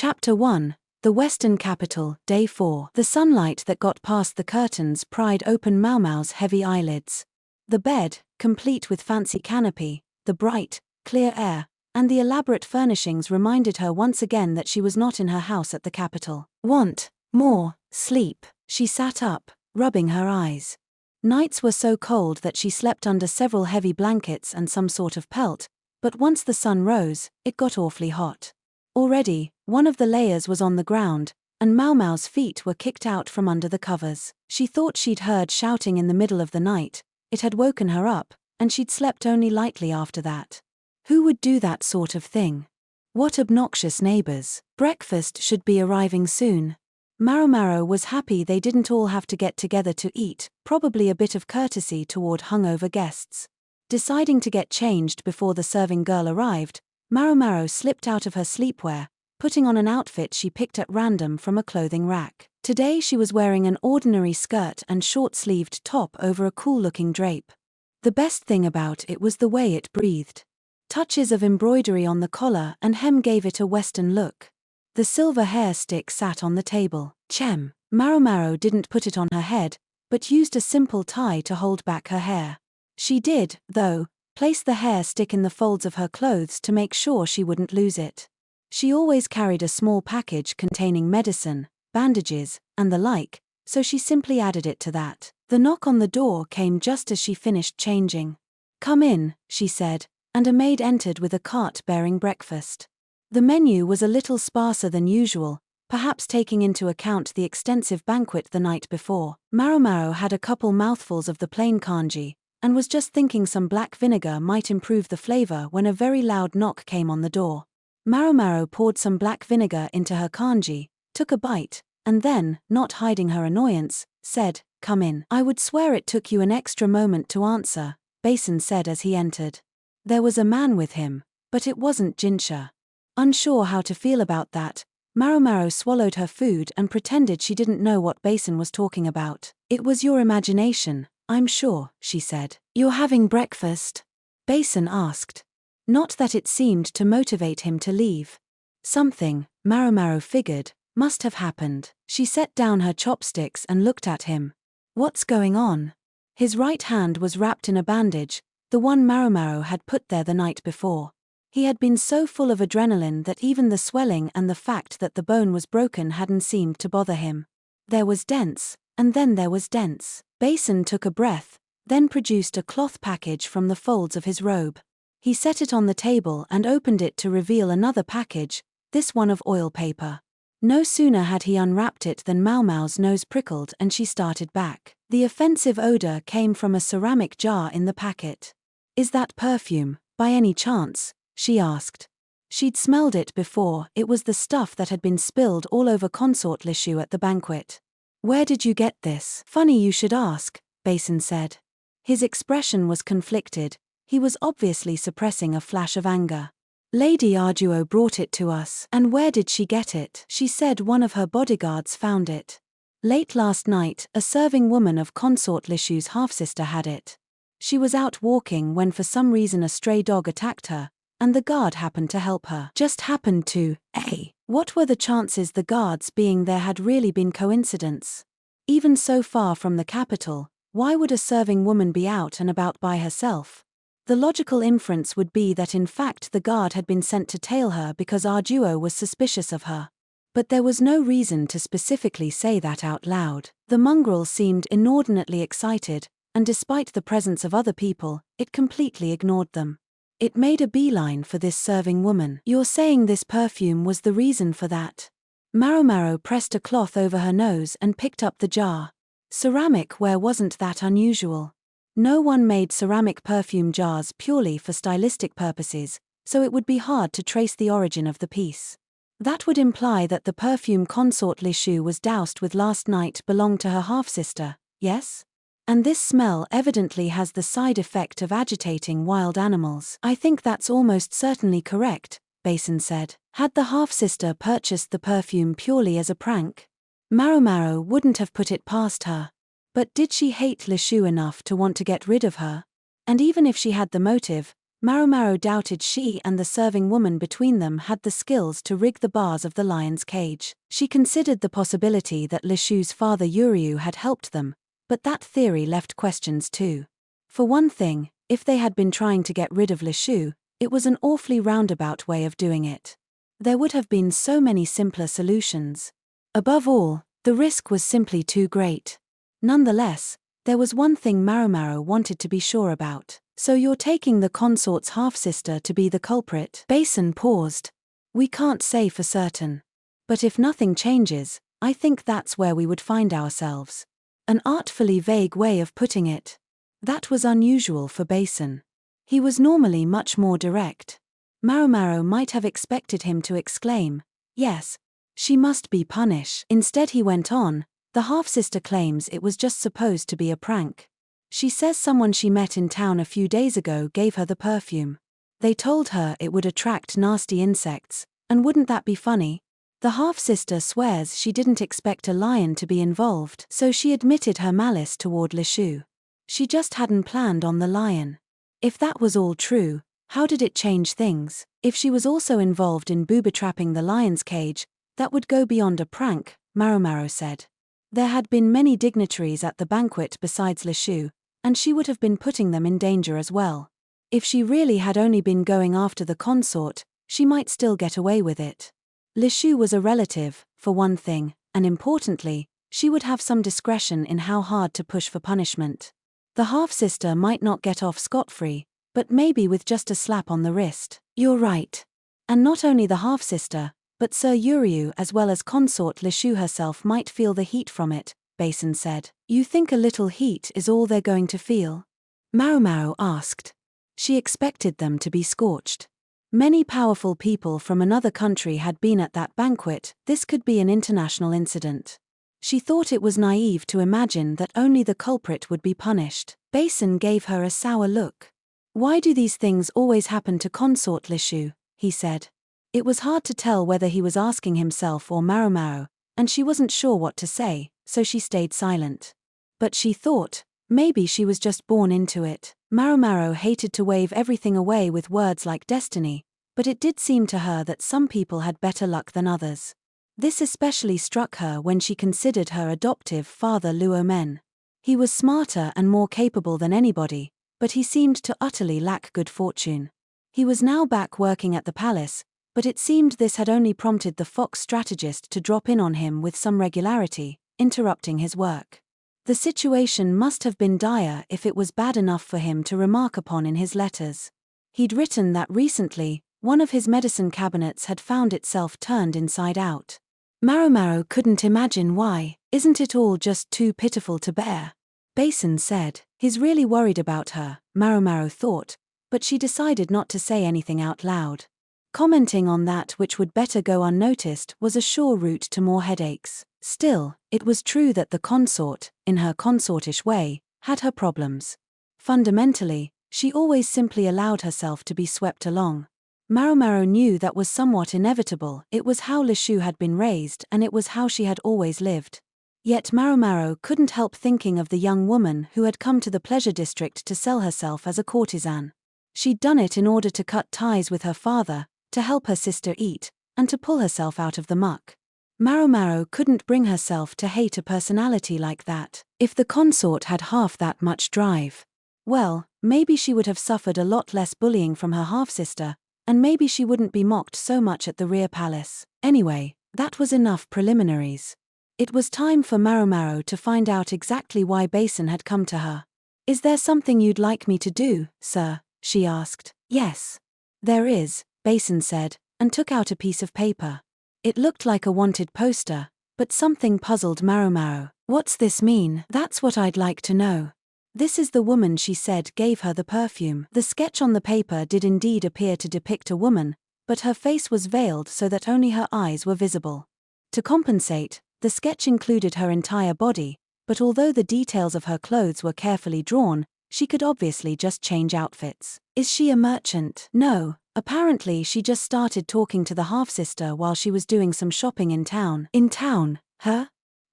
Chapter 1. The Western Capital, Day 4. The sunlight that got past the curtains pried open Maomao's heavy eyelids. The bed, complete with fancy canopy, the bright, clear air, and the elaborate furnishings reminded her once again that she was not in her house at the capital. Want more sleep? She sat up, rubbing her eyes. Nights were so cold that she slept under several heavy blankets and some sort of pelt, but once the sun rose, it got awfully hot. Already, one of the layers was on the ground, and Maomao's feet were kicked out from under the covers. She thought she'd heard shouting in the middle of the night. It had woken her up, and she'd slept only lightly after that. Who would do that sort of thing? What obnoxious neighbors. Breakfast should be arriving soon. Maomao was happy they didn't all have to get together to eat, probably a bit of courtesy toward hungover guests. Deciding to get changed before the serving girl arrived, Maomao slipped out of her sleepwear, putting on an outfit she picked at random from a clothing rack. Today she was wearing an ordinary skirt and short-sleeved top over a cool-looking drape. The best thing about it was the way it breathed. Touches of embroidery on the collar and hem gave it a Western look. The silver hair stick sat on the table. Maomao didn't put it on her head, but used a simple tie to hold back her hair. She did, though, place the hair stick in the folds of her clothes to make sure she wouldn't lose it. She always carried a small package containing medicine, bandages, and the like, so she simply added it to that. The knock on the door came just as she finished changing. "Come in," she said, and a maid entered with a cart bearing breakfast. The menu was a little sparser than usual, perhaps taking into account the extensive banquet the night before. Maomao had a couple mouthfuls of the plain congee, and was just thinking some black vinegar might improve the flavor when a very loud knock came on the door. Maomao poured some black vinegar into her congee, took a bite, and then, not hiding her annoyance, said, "Come in." "I would swear it took you an extra moment to answer," Basin said as he entered. There was a man with him, but it wasn't Jinshi. Unsure how to feel about that, Maomao swallowed her food and pretended she didn't know what Basin was talking about. "It was your imagination, I'm sure," she said. "You're having breakfast?" Basin asked. Not that it seemed to motivate him to leave. Something, Maomao figured, must have happened. She set down her chopsticks and looked at him. "What's going on?" His right hand was wrapped in a bandage, the one Maomao had put there the night before. He had been so full of adrenaline that even the swelling and the fact that the bone was broken hadn't seemed to bother him. There was dents, and then there was dents. Basin took a breath, then produced a cloth package from the folds of his robe. He set it on the table and opened it to reveal another package, this one of oil paper. No sooner had he unwrapped it than Maomao's nose prickled and she started back. The offensive odor came from a ceramic jar in the packet. "Is that perfume, by any chance?" she asked. She'd smelled it before. It was the stuff that had been spilled all over consort Lishu at the banquet. "Where did you get this?" "Funny you should ask," Basin said. His expression was conflicted. He was obviously suppressing a flash of anger. "Lady Arduo brought it to us." "And where did she get it?" "She said one of her bodyguards found it. Late last night, a serving woman of consort Lishu's half-sister had it. She was out walking when for some reason a stray dog attacked her, and the guard happened to help her." Just happened to, eh? What were the chances the guards being there had really been coincidence? Even so far from the capital, why would a serving woman be out and about by herself? The logical inference would be that in fact the guard had been sent to tail her because Arduo was suspicious of her. But there was no reason to specifically say that out loud. The mongrel seemed inordinately excited, and despite the presence of other people, it completely ignored them. It made a beeline for this serving woman. "You're saying this perfume was the reason for that?" Maomao pressed a cloth over her nose and picked up the jar. Ceramic ware wasn't that unusual. No one made ceramic perfume jars purely for stylistic purposes, so it would be hard to trace the origin of the piece. That would imply that the perfume consort Lishu was doused with last night belonged to her half-sister, yes? And this smell evidently has the side effect of agitating wild animals. "I think that's almost certainly correct," Basin said. "Had the half-sister purchased the perfume purely as a prank? Maomao wouldn't have put it past her. But did she hate Lishu enough to want to get rid of her? And even if she had the motive, Maomao doubted she and the serving woman between them had the skills to rig the bars of the lion's cage. She considered the possibility that Lishu's father Yuryu had helped them, but that theory left questions too. For one thing, if they had been trying to get rid of Lishu, it was an awfully roundabout way of doing it. There would have been so many simpler solutions. Above all, the risk was simply too great. Nonetheless, there was one thing Maomao wanted to be sure about. So you're taking the consort's half-sister to be the culprit? Basin paused. We can't say for certain. But if nothing changes, I think that's where we would find ourselves. An artfully vague way of putting it. That was unusual for Basin. He was normally much more direct. Maomao might have expected him to exclaim, "Yes, she must be punished." Instead he went on, "The half-sister claims it was just supposed to be a prank. She says someone she met in town a few days ago gave her the perfume. They told her it would attract nasty insects, and wouldn't that be funny? The half-sister swears she didn't expect a lion to be involved, so she admitted her malice toward Lishu. She just hadn't planned on the lion. If that was all true, how did it change things? If she was also involved in booby-trapping the lion's cage, that would go beyond a prank," Maomao said. There had been many dignitaries at the banquet besides Lishu, and she would have been putting them in danger as well. If she really had only been going after the consort, she might still get away with it. Lishu was a relative, for one thing, and importantly, she would have some discretion in how hard to push for punishment. The half-sister might not get off scot-free, but maybe with just a slap on the wrist. "You're right. And not only the half-sister, but Sir Yuryu as well as consort Lishu herself might feel the heat from it," Basin said. "You think a little heat is all they're going to feel?" Maomao asked. She expected them to be scorched. Many powerful people from another country had been at that banquet. This could be an international incident. She thought it was naive to imagine that only the culprit would be punished. Basin gave her a sour look. "Why do these things always happen to consort Lishu?" he said. It was hard to tell whether he was asking himself or Maomao, and she wasn't sure what to say, so she stayed silent. But she thought, maybe she was just born into it. Maomao hated to wave everything away with words like destiny, but it did seem to her that some people had better luck than others. This especially struck her when she considered her adoptive father Luo Men. He was smarter and more capable than anybody, but he seemed to utterly lack good fortune. He was now back working at the palace, but it seemed this had only prompted the fox strategist to drop in on him with some regularity, interrupting his work. The situation must have been dire if it was bad enough for him to remark upon in his letters. He'd written that recently, one of his medicine cabinets had found itself turned inside out. Maomao couldn't imagine why. "Isn't it all just too pitiful to bear?" Basin said. He's really worried about her, Maomao thought, but she decided not to say anything out loud. Commenting on that which would better go unnoticed was a sure route to more headaches. Still, it was true that the consort, in her consortish way, had her problems. Fundamentally, she always simply allowed herself to be swept along. Maomao knew that was somewhat inevitable. It was how Lishu had been raised and it was how she had always lived. Yet Maomao couldn't help thinking of the young woman who had come to the pleasure district to sell herself as a courtesan. She'd done it in order to cut ties with her father, to help her sister eat, and to pull herself out of the muck. Maomao couldn't bring herself to hate a personality like that. If the consort had half that much drive, well, maybe she would have suffered a lot less bullying from her half-sister, and maybe she wouldn't be mocked so much at the rear palace. Anyway, that was enough preliminaries. It was time for Maomao to find out exactly why Basin had come to her. "Is there something you'd like me to do, sir?" she asked. "Yes. There is," Basin said, and took out a piece of paper. It looked like a wanted poster, but something puzzled Maomao. "What's this mean?" "That's what I'd like to know. This is the woman she said gave her the perfume." The sketch on the paper did indeed appear to depict a woman, but her face was veiled so that only her eyes were visible. To compensate, the sketch included her entire body, but although the details of her clothes were carefully drawn, she could obviously just change outfits. "Is she a merchant?" "No. Apparently she just started talking to the half-sister while she was doing some shopping in town." "In town, huh?"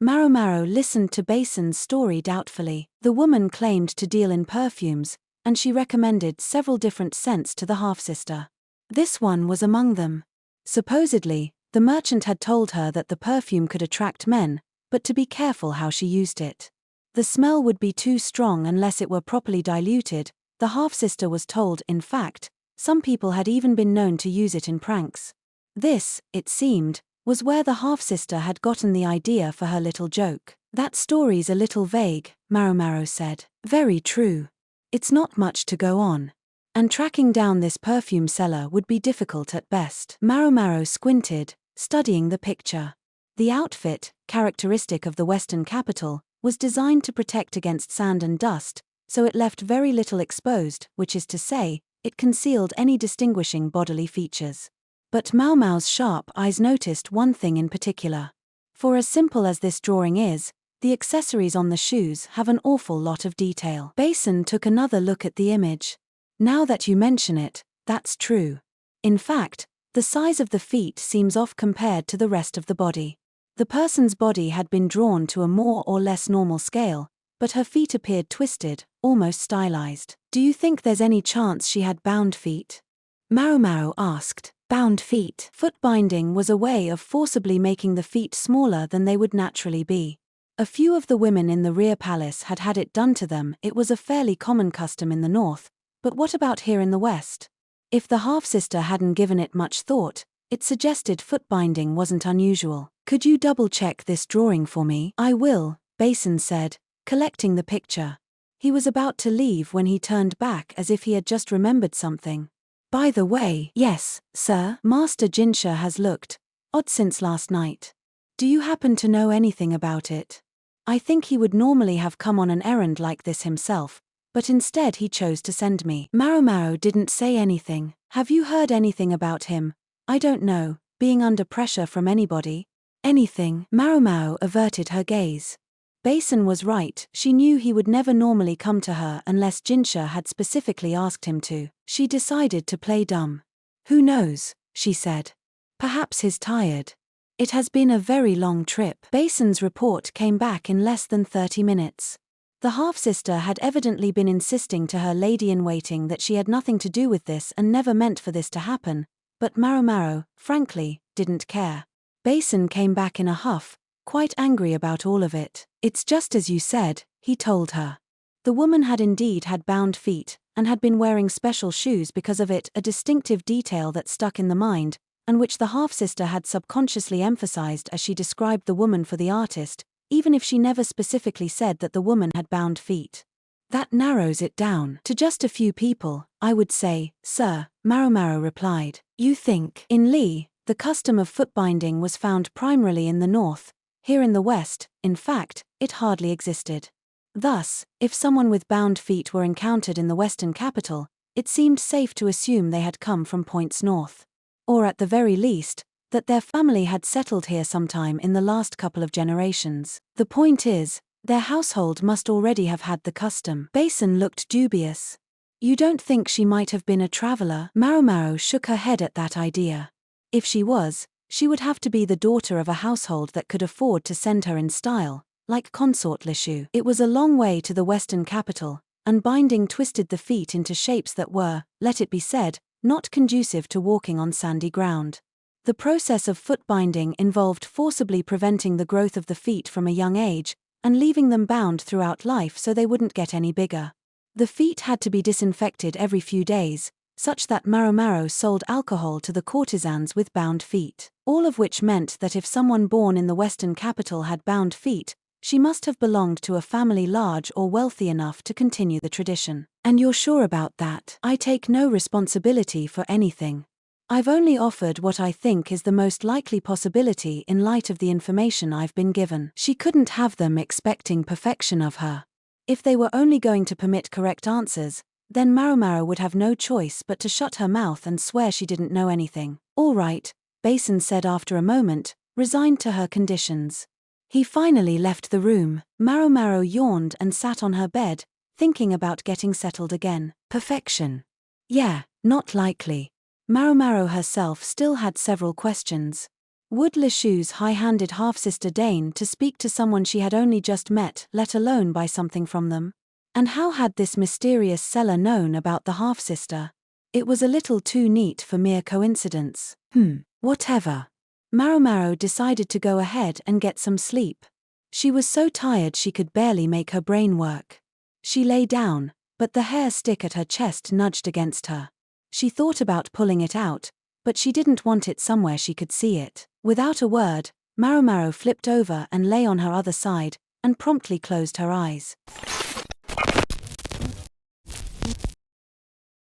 Maomao listened to Basin's story doubtfully. The woman claimed to deal in perfumes, and she recommended several different scents to the half-sister. This one was among them. Supposedly, the merchant had told her that the perfume could attract men, but to be careful how she used it. The smell would be too strong unless it were properly diluted, the half-sister was told. In fact, some people had even been known to use it in pranks. This, it seemed, was where the half-sister had gotten the idea for her little joke. That story's a little vague, Maomao said. Very true. It's not much to go on. And tracking down this perfume seller would be difficult at best. Maomao squinted, studying the picture. The outfit, characteristic of the Western capital, was designed to protect against sand and dust, so it left very little exposed, which is to say, it concealed any distinguishing bodily features. But Maomao's sharp eyes noticed one thing in particular. For as simple as this drawing is, the accessories on the shoes have an awful lot of detail. Basin took another look at the image. Now that you mention it, that's true. In fact, the size of the feet seems off compared to the rest of the body. The person's body had been drawn to a more or less normal scale, but her feet appeared twisted, almost stylized. Do you think there's any chance she had bound feet? Maomao asked. Bound feet. Foot binding was a way of forcibly making the feet smaller than they would naturally be. A few of the women in the rear palace had had it done to them. It was a fairly common custom in the north, but what about here in the west? If the half-sister hadn't given it much thought, it suggested foot binding wasn't unusual. Could you double-check this drawing for me? I will, Basin said, collecting the picture. He was about to leave when he turned back as if he had just remembered something. By the way, yes, sir, Master Jinshi has looked odd since last night. Do you happen to know anything about it? I think he would normally have come on an errand like this himself, but instead he chose to send me. Maomao didn't say anything. Have you heard anything about him? I don't know, being under pressure from anybody. Anything? Maomao averted her gaze. Basin was right, she knew he would never normally come to her unless Jinshi had specifically asked him to. She decided to play dumb. Who knows, she said. Perhaps he's tired. It has been a very long trip. Basin's report came back in less than 30 minutes. The half-sister had evidently been insisting to her lady-in-waiting that she had nothing to do with this and never meant for this to happen, but Maomao, frankly, didn't care. Basin came back in a huff, quite angry about all of it. It's just as you said, he told her. The woman had indeed had bound feet, and had been wearing special shoes because of it, a distinctive detail that stuck in the mind, and which the half-sister had subconsciously emphasized as she described the woman for the artist, even if she never specifically said that the woman had bound feet. That narrows it down to just a few people, I would say, sir, Maomao replied. You think? In Li, the custom of foot binding was found primarily in the north. Here in the west, in fact, it hardly existed. Thus, if someone with bound feet were encountered in the western capital, it seemed safe to assume they had come from points north. Or at the very least, that their family had settled here sometime in the last couple of generations. The point is, their household must already have had the custom. Basin looked dubious. You don't think she might have been a traveler? Maomao shook her head at that idea. If she was, she would have to be the daughter of a household that could afford to send her in style, like consort Lishu. It was a long way to the western capital, and binding twisted the feet into shapes that were, let it be said, not conducive to walking on sandy ground. The process of foot binding involved forcibly preventing the growth of the feet from a young age, and leaving them bound throughout life so they wouldn't get any bigger. The feet had to be disinfected every few days, such that Maomao sold alcohol to the courtesans with bound feet. All of which meant that if someone born in the western capital had bound feet, she must have belonged to a family large or wealthy enough to continue the tradition. And you're sure about that? I take no responsibility for anything. I've only offered what I think is the most likely possibility in light of the information I've been given. She couldn't have them expecting perfection of her. If they were only going to permit correct answers, then Maomao would have no choice but to shut her mouth and swear she didn't know anything. All right, Basin said after a moment, resigned to her conditions. He finally left the room. Maomao yawned and sat on her bed, thinking about getting settled again. Perfection? Yeah, not likely. Maomao herself still had several questions. Would Lishu's high-handed half-sister deign to speak to someone she had only just met, let alone buy something from them? And how had this mysterious seller known about the half-sister? It was a little too neat for mere coincidence. Whatever. Maomao decided to go ahead and get some sleep. She was so tired she could barely make her brain work. She lay down, but the hair stick at her chest nudged against her. She thought about pulling it out, but she didn't want it somewhere she could see it. Without a word, Maomao flipped over and lay on her other side, and promptly closed her eyes.